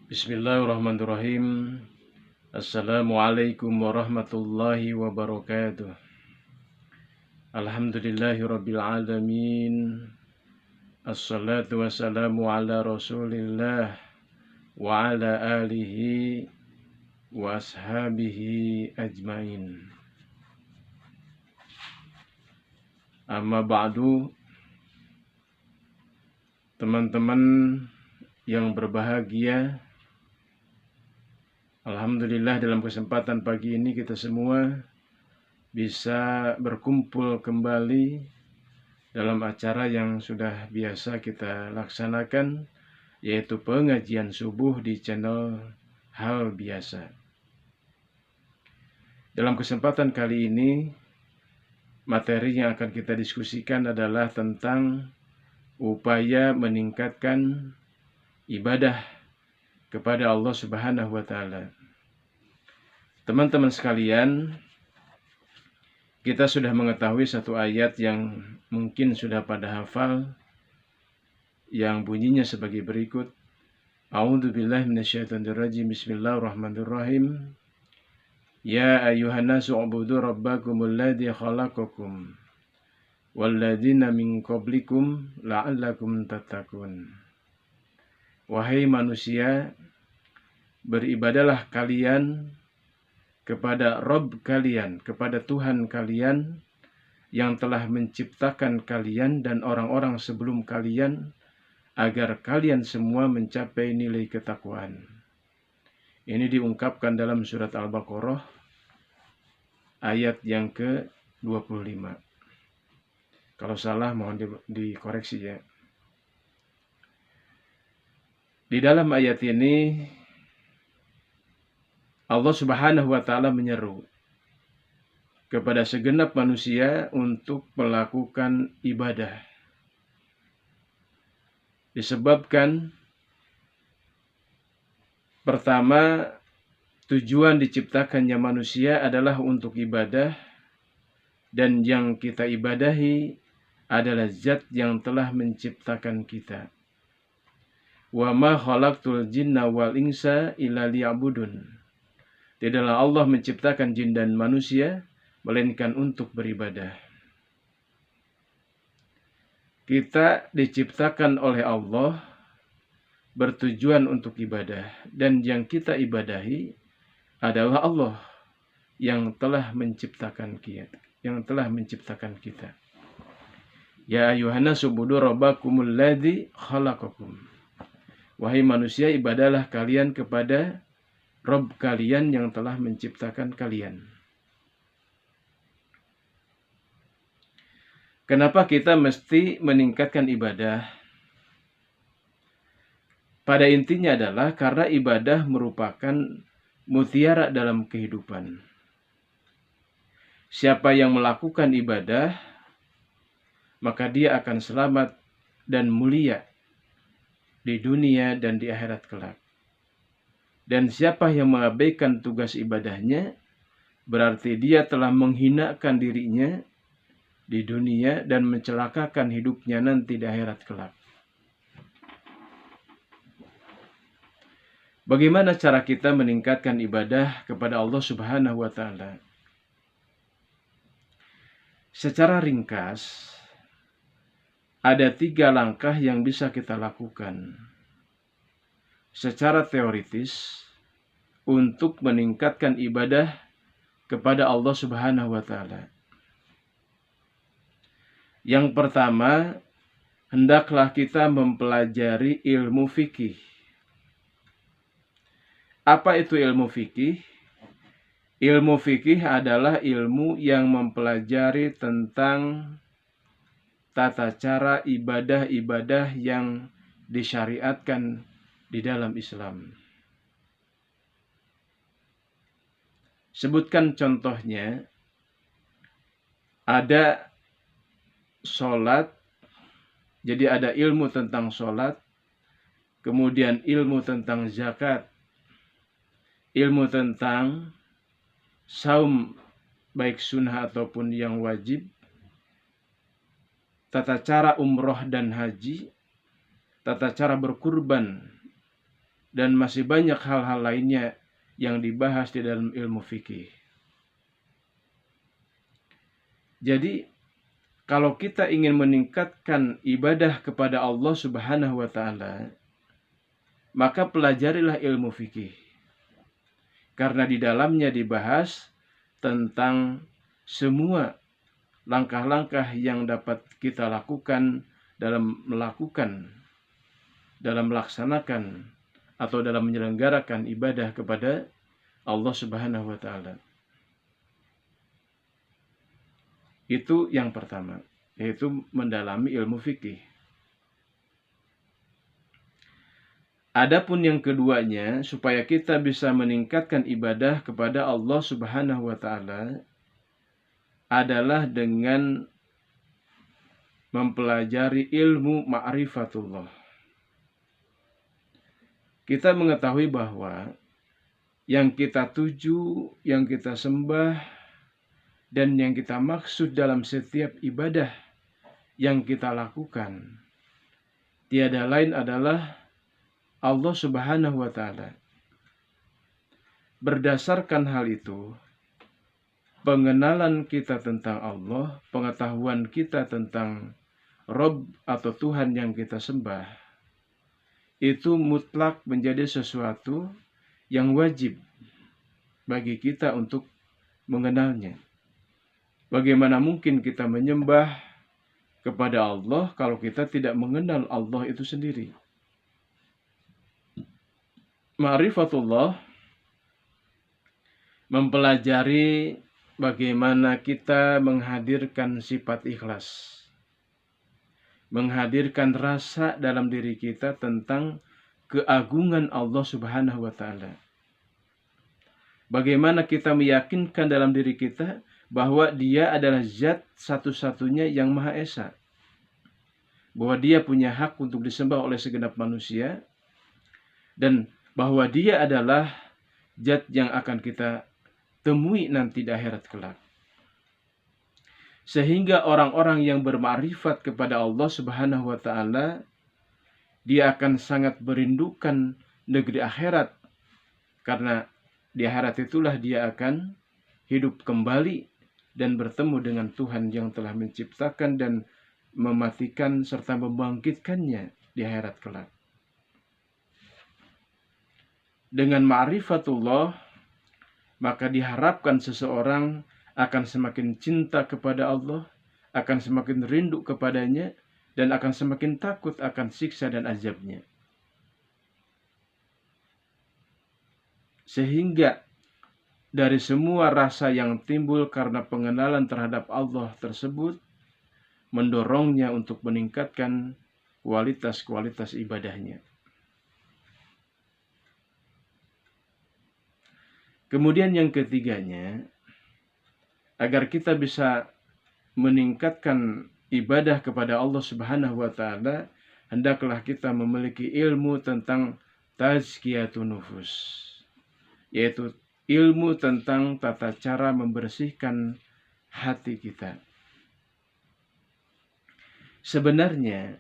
Bismillahirrahmanirrahim. Assalamualaikum warahmatullahi wabarakatuh. Alhamdulillahirabbil alamin. Assalatu wassalamu ala Rasulillah wa ala alihi wa ashabihi ajmain. Amma ba'du, teman-teman yang berbahagia, alhamdulillah dalam kesempatan pagi ini kita semua bisa berkumpul kembali dalam acara yang sudah biasa kita laksanakan, yaitu pengajian subuh di channel Hal Biasa. Dalam kesempatan kali ini, materi yang akan kita diskusikan adalah tentang upaya meningkatkan ibadah kepada Allah Subhanahu wa Ta'ala. Teman-teman sekalian, kita sudah mengetahui satu ayat yang mungkin sudah pada hafal, yang bunyinya sebagai berikut. A'udzubillahi minasyaitonirrajim. Bismillahirrahmanirrahim. Ya ayyuhan nasu ubudu rabbakumul ladzi khalaqakum walladzina min qablikum la'allakum tattaqun. Wahai manusia, beribadalah kalian kepada Rabb kalian, kepada Tuhan kalian yang telah menciptakan kalian dan orang-orang sebelum kalian, agar kalian semua mencapai nilai ketakwaan. Ini diungkapkan dalam surat Al-Baqarah ayat yang ke-25. Kalau salah mohon dikoreksi ya. Di dalam ayat ini Allah Subhanahu wa Ta'ala menyeru kepada segenap manusia untuk melakukan ibadah. Disebabkan pertama, tujuan diciptakannya manusia adalah untuk ibadah, dan yang kita ibadahi adalah zat yang telah menciptakan kita. Wa ma khalaqtul jinna wal insa illa liya'budun. Tidaklah Allah menciptakan jin dan manusia melainkan untuk beribadah. Kita diciptakan oleh Allah bertujuan untuk ibadah, dan yang kita ibadahi adalah Allah yang telah menciptakan kita. Ya ayyuhannasu ubudu rabbakumul ladzi khalaqakum. Wahai manusia, ibadahlah kalian kepada Rabb kalian yang telah menciptakan kalian. Kenapa kita mesti meningkatkan ibadah? Pada intinya adalah karena ibadah merupakan mutiara dalam kehidupan. Siapa yang melakukan ibadah, maka dia akan selamat dan mulia di dunia dan di akhirat kelak. Dan siapa yang mengabaikan tugas ibadahnya, berarti dia telah menghinakan dirinya di dunia dan mencelakakan hidupnya nanti di akhirat kelak. Bagaimana cara kita meningkatkan ibadah kepada Allah Subhanahu wa Ta'ala? Secara ringkas, ada 3 langkah yang bisa kita lakukan secara teoritis untuk meningkatkan ibadah kepada Allah Subhanahu wa Ta'ala. Yang pertama, hendaklah kita mempelajari ilmu fikih. Apa itu ilmu fikih? Ilmu fikih adalah ilmu yang mempelajari tentang tata cara ibadah-ibadah yang disyariatkan di dalam Islam. Sebutkan contohnya. Ada sholat, jadi ada ilmu tentang sholat, kemudian ilmu tentang zakat, ilmu tentang saum baik sunnah ataupun yang wajib, tata cara umroh dan haji, tata cara berkurban dan masih banyak hal-hal lainnya yang dibahas di dalam ilmu fikih. Jadi, kalau kita ingin meningkatkan ibadah kepada Allah Subhanahu wa Ta'ala, maka pelajarilah ilmu fikih, karena di dalamnya dibahas tentang semua langkah-langkah yang dapat kita lakukan dalam melaksanakan atau dalam menyelenggarakan ibadah kepada Allah Subhanahu wa Ta'ala. Itu yang pertama, yaitu mendalami ilmu fikih. Adapun yang keduanya, supaya kita bisa meningkatkan ibadah kepada Allah Subhanahu wa Ta'ala, adalah dengan mempelajari ilmu ma'rifatullah. Kita mengetahui bahwa yang kita tuju, yang kita sembah, dan yang kita maksud dalam setiap ibadah yang kita lakukan, tiada lain adalah Allah Subhanahu wa Ta'ala. Berdasarkan hal itu, pengenalan kita tentang Allah, pengetahuan kita tentang Rabb atau Tuhan yang kita sembah, itu mutlak menjadi sesuatu yang wajib bagi kita untuk mengenalnya. Bagaimana mungkin kita menyembah kepada Allah kalau kita tidak mengenal Allah itu sendiri? Ma'rifatullah, mempelajari bagaimana kita menghadirkan sifat ikhlas, menghadirkan rasa dalam diri kita tentang keagungan Allah Subhanahu wa Ta'ala. Bagaimana kita meyakinkan dalam diri kita bahwa Dia adalah zat satu-satunya yang Maha Esa, bahwa Dia punya hak untuk disembah oleh segenap manusia, dan bahwa Dia adalah zat yang akan kita temui nanti di akhirat kelak. Sehingga orang-orang yang bermakrifat kepada Allah Subhanahu wa Ta'ala, dia akan sangat merindukan negeri akhirat, karena di akhirat itulah dia akan hidup kembali dan bertemu dengan Tuhan yang telah menciptakan dan mematikan serta membangkitkannya di akhirat kelak. Dengan ma'rifatullah, maka diharapkan seseorang akan semakin cinta kepada Allah, akan semakin rindu kepadanya, dan akan semakin takut akan siksa dan azabnya. Sehingga dari semua rasa yang timbul karena pengenalan terhadap Allah tersebut, mendorongnya untuk meningkatkan kualitas-kualitas ibadahnya. Kemudian yang ketiganya, agar kita bisa meningkatkan ibadah kepada Allah Subhanahu wa Ta'ala, hendaklah kita memiliki ilmu tentang tazkiyatun nufus, yaitu ilmu tentang tata cara membersihkan hati kita. Sebenarnya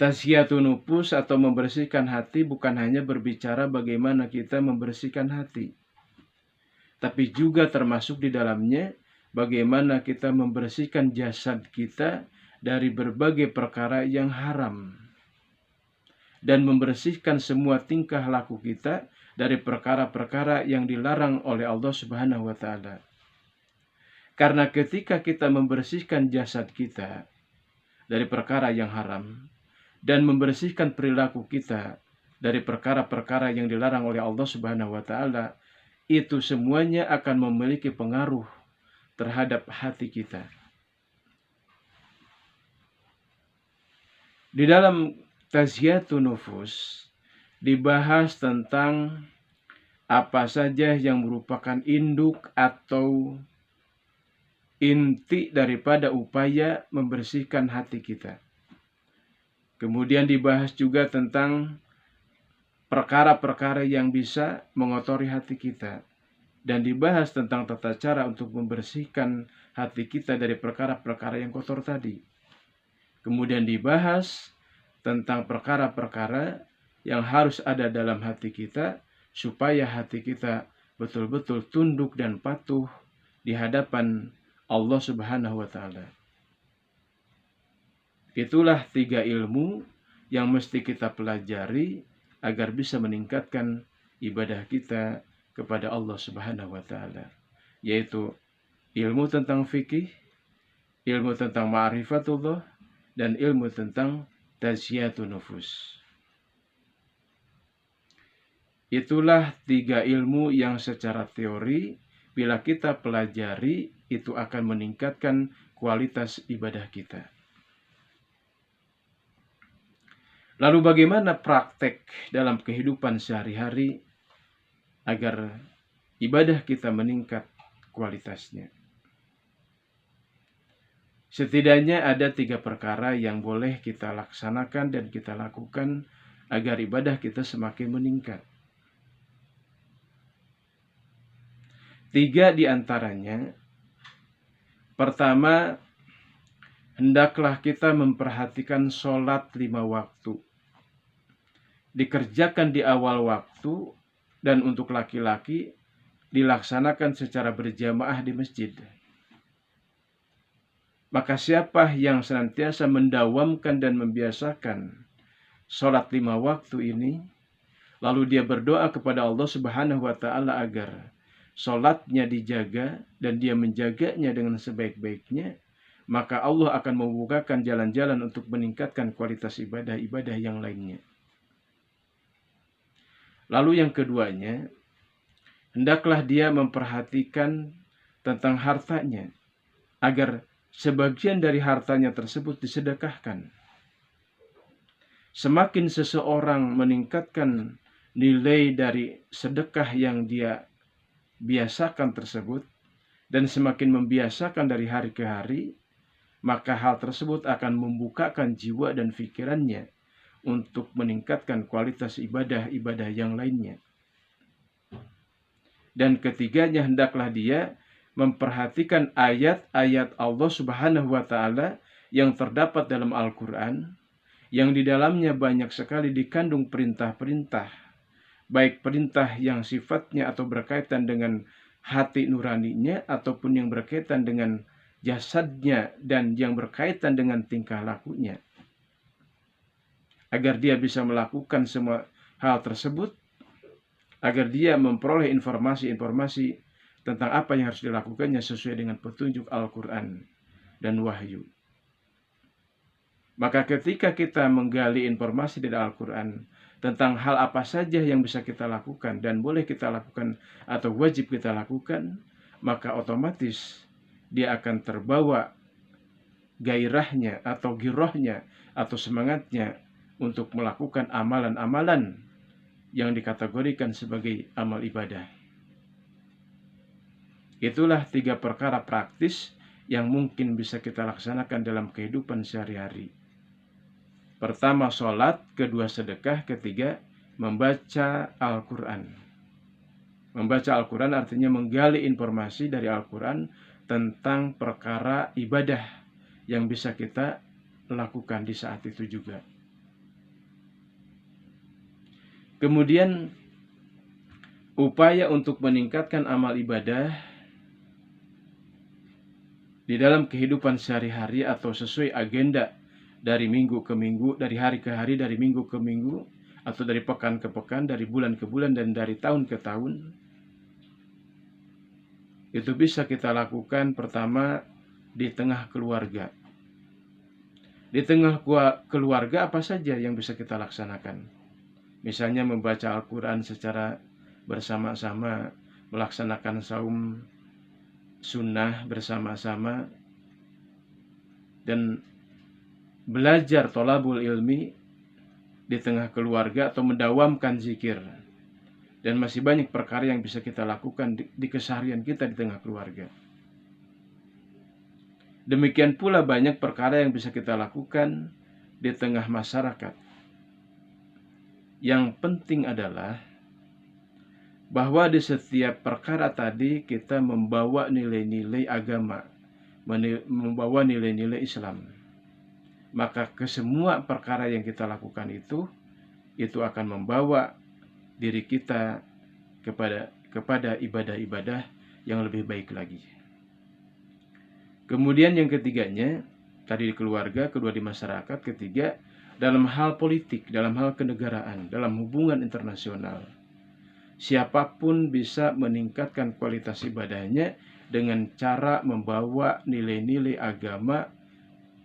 tazkiyatun nufus atau membersihkan hati bukan hanya berbicara bagaimana kita membersihkan hati, tapi juga termasuk di dalamnya bagaimana kita membersihkan jasad kita dari berbagai perkara yang haram, dan membersihkan semua tingkah laku kita dari perkara-perkara yang dilarang oleh Allah Subhanahu wa Ta'ala. Karena ketika kita membersihkan jasad kita dari perkara yang haram dan membersihkan perilaku kita dari perkara-perkara yang dilarang oleh Allah Subhanahu wa Ta'ala, itu semuanya akan memiliki pengaruh terhadap hati kita. Di dalam tazkiyatun nufus dibahas tentang apa saja yang merupakan induk atau inti daripada upaya membersihkan hati kita. Kemudian dibahas juga tentang perkara-perkara yang bisa mengotori hati kita, dan dibahas tentang tata cara untuk membersihkan hati kita dari perkara-perkara yang kotor tadi. Kemudian dibahas tentang perkara-perkara yang harus ada dalam hati kita, supaya hati kita betul-betul tunduk dan patuh di hadapan Allah Subhanahu wa Ta'ala. Itulah 3 ilmu yang mesti kita pelajari agar bisa meningkatkan ibadah kita kepada Allah Subhanahu wa Ta'ala, yaitu ilmu tentang fikih, ilmu tentang ma'rifatullah, dan ilmu tentang tazkiyatun nufus. Itulah 3 ilmu yang secara teori bila kita pelajari itu akan meningkatkan kualitas ibadah kita. Lalu bagaimana praktek dalam kehidupan sehari-hari agar ibadah kita meningkat kualitasnya? Setidaknya ada 3 perkara yang boleh kita laksanakan dan kita lakukan agar ibadah kita semakin meningkat. 3 di antaranya. Pertama, hendaklah kita memperhatikan sholat 5 waktu. Dikerjakan di awal waktu dan untuk laki-laki dilaksanakan secara berjamaah di masjid. Maka siapa yang senantiasa mendawamkan dan membiasakan sholat 5 waktu ini, lalu dia berdoa kepada Allah Subhanahu wa Ta'ala agar sholatnya dijaga dan dia menjaganya dengan sebaik-baiknya, maka Allah akan membukakan jalan-jalan untuk meningkatkan kualitas ibadah-ibadah yang lainnya. Lalu yang keduanya, hendaklah dia memperhatikan tentang hartanya, agar sebagian dari hartanya tersebut disedekahkan. Semakin seseorang meningkatkan nilai dari sedekah yang dia biasakan tersebut, dan semakin membiasakan dari hari ke hari, maka hal tersebut akan membukakan jiwa dan pikirannya untuk meningkatkan kualitas ibadah-ibadah yang lainnya. Dan ketiganya, hendaklah dia memperhatikan ayat-ayat Allah Subhanahu wa Ta'ala yang terdapat dalam Al-Quran, yang di dalamnya banyak sekali dikandung perintah-perintah, baik perintah yang sifatnya atau berkaitan dengan hati nuraninya, ataupun yang berkaitan dengan jasadnya dan yang berkaitan dengan tingkah lakunya, agar dia bisa melakukan semua hal tersebut, agar dia memperoleh informasi-informasi tentang apa yang harus dilakukannya sesuai dengan petunjuk Al-Quran dan wahyu. Maka ketika kita menggali informasi dari Al-Quran tentang hal apa saja yang bisa kita lakukan dan boleh kita lakukan atau wajib kita lakukan, maka otomatis dia akan terbawa gairahnya atau girohnya atau semangatnya untuk melakukan amalan-amalan yang dikategorikan sebagai amal ibadah. Itulah 3 perkara praktis yang mungkin bisa kita laksanakan dalam kehidupan sehari-hari. Pertama sholat, kedua sedekah, ketiga membaca Al-Quran. Membaca Al-Quran artinya menggali informasi dari Al-Quran tentang perkara ibadah yang bisa kita lakukan di saat itu juga. Kemudian upaya untuk meningkatkan amal ibadah di dalam kehidupan sehari-hari atau sesuai agenda dari minggu ke minggu, dari hari ke hari, dari minggu ke minggu, atau dari pekan ke pekan, dari bulan ke bulan, dan dari tahun ke tahun. Itu bisa kita lakukan pertama di tengah keluarga. Di tengah keluarga apa saja yang bisa kita laksanakan? Misalnya membaca Al-Quran secara bersama-sama, melaksanakan saum sunnah bersama-sama, dan belajar thalabul ilmi di tengah keluarga atau mendawamkan zikir. Dan masih banyak perkara yang bisa kita lakukan di keseharian kita di tengah keluarga. Demikian pula banyak perkara yang bisa kita lakukan di tengah masyarakat. Yang penting adalah bahwa di setiap perkara tadi kita membawa nilai-nilai agama, membawa nilai-nilai Islam. Maka kesemua perkara yang kita lakukan itu itu akan membawa diri kita kepada ibadah-ibadah yang lebih baik lagi. Kemudian yang ketiganya, tadi di keluarga, kedua di masyarakat, ketiga dalam hal politik, dalam hal kenegaraan, dalam hubungan internasional. Siapapun bisa meningkatkan kualitas ibadahnya dengan cara membawa nilai-nilai agama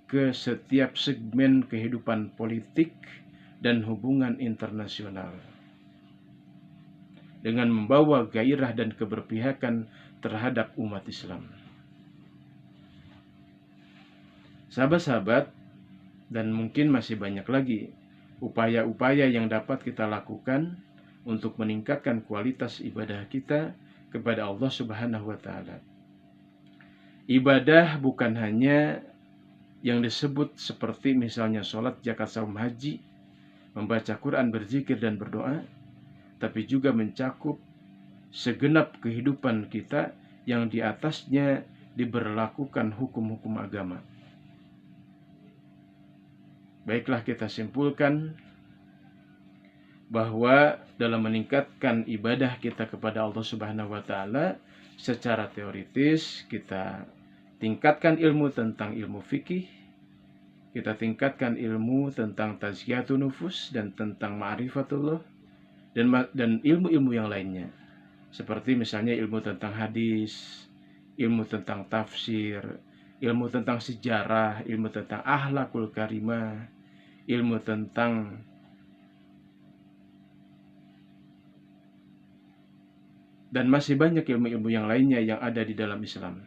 ke setiap segmen kehidupan politik dan hubungan internasional, dengan membawa gairah dan keberpihakan terhadap umat Islam. Sahabat-sahabat, dan mungkin masih banyak lagi upaya-upaya yang dapat kita lakukan untuk meningkatkan kualitas ibadah kita kepada Allah Subhanahu wa Ta'ala. Ibadah bukan hanya yang disebut seperti misalnya sholat, zakat, saum, haji, membaca Quran, berzikir, dan berdoa, tapi juga mencakup segenap kehidupan kita yang di atasnya diberlakukan hukum-hukum agama. Baiklah, kita simpulkan bahwa dalam meningkatkan ibadah kita kepada Allah Subhanahu wa Ta'ala, secara teoritis kita tingkatkan ilmu tentang ilmu fikih, kita tingkatkan ilmu tentang tazkiyatun nufus dan tentang ma'rifatullah, dan ilmu-ilmu yang lainnya, seperti misalnya ilmu tentang hadis, ilmu tentang tafsir, ilmu tentang sejarah, ilmu tentang akhlakul karimah, ilmu tentang dan masih banyak ilmu-ilmu yang lainnya yang ada di dalam Islam.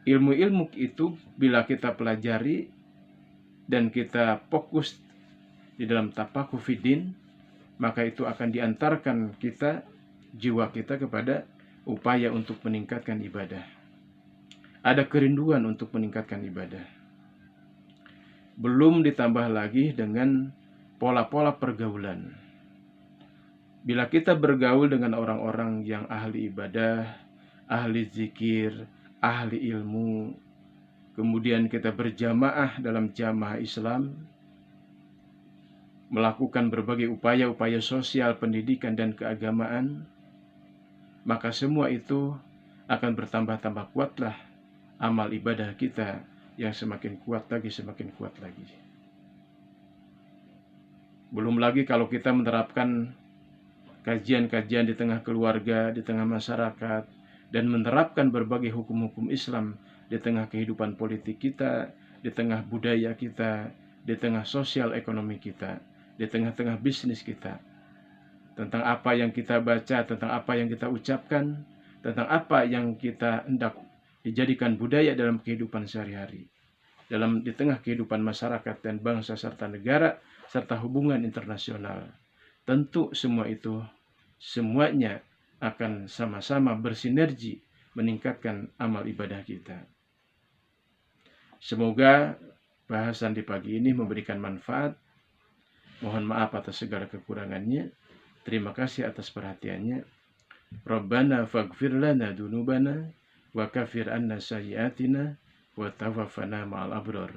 Ilmu-ilmu itu bila kita pelajari dan kita fokus di dalam tafakuh fiddin, maka itu akan diantarkan kita, jiwa kita, kepada upaya untuk meningkatkan ibadah. Ada kerinduan untuk meningkatkan ibadah. Belum ditambah lagi dengan pola-pola pergaulan. Bila kita bergaul dengan orang-orang yang ahli ibadah, ahli zikir, ahli ilmu, kemudian kita berjamaah dalam jamaah Islam, melakukan berbagai upaya-upaya sosial, pendidikan, dan keagamaan, maka semua itu akan bertambah-tambah kuatlah amal ibadah kita yang semakin kuat lagi, semakin kuat lagi. Belum lagi kalau kita menerapkan kajian-kajian di tengah keluarga, di tengah masyarakat, dan menerapkan berbagai hukum-hukum Islam di tengah kehidupan politik kita, di tengah budaya kita, di tengah sosial ekonomi kita, di tengah-tengah bisnis kita, tentang apa yang kita baca, tentang apa yang kita ucapkan, tentang apa yang kita hendak dijadikan budaya dalam kehidupan sehari-hari, di tengah kehidupan masyarakat dan bangsa serta negara, serta hubungan internasional. Tentu semua itu semuanya akan sama-sama bersinergi meningkatkan amal ibadah kita. Semoga bahasan di pagi ini memberikan manfaat. Mohon maaf atas segala kekurangannya. Terima kasih atas perhatiannya. Rabbana faghfir lana dunubana wa kafir anna sayyiatina wa tawaffana ma'al abrar.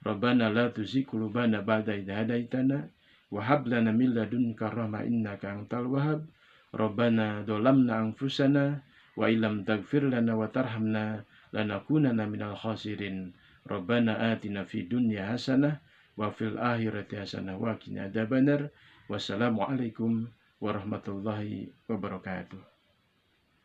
Rabbana la tuzigh qulubana ba'da idh hadaitana wa hab lana min ladunka rahmah innaka antal wahhab. Rabbana dzalamna anfusana wa illam taghfir lana wa tarhamna lanakunanna minal khasirin. Rabbana atina fid dunya hasanah wa fil akhirati hasanah wa qina adzabannar. Wassalamualaikum warahmatullahi wabarakatuh.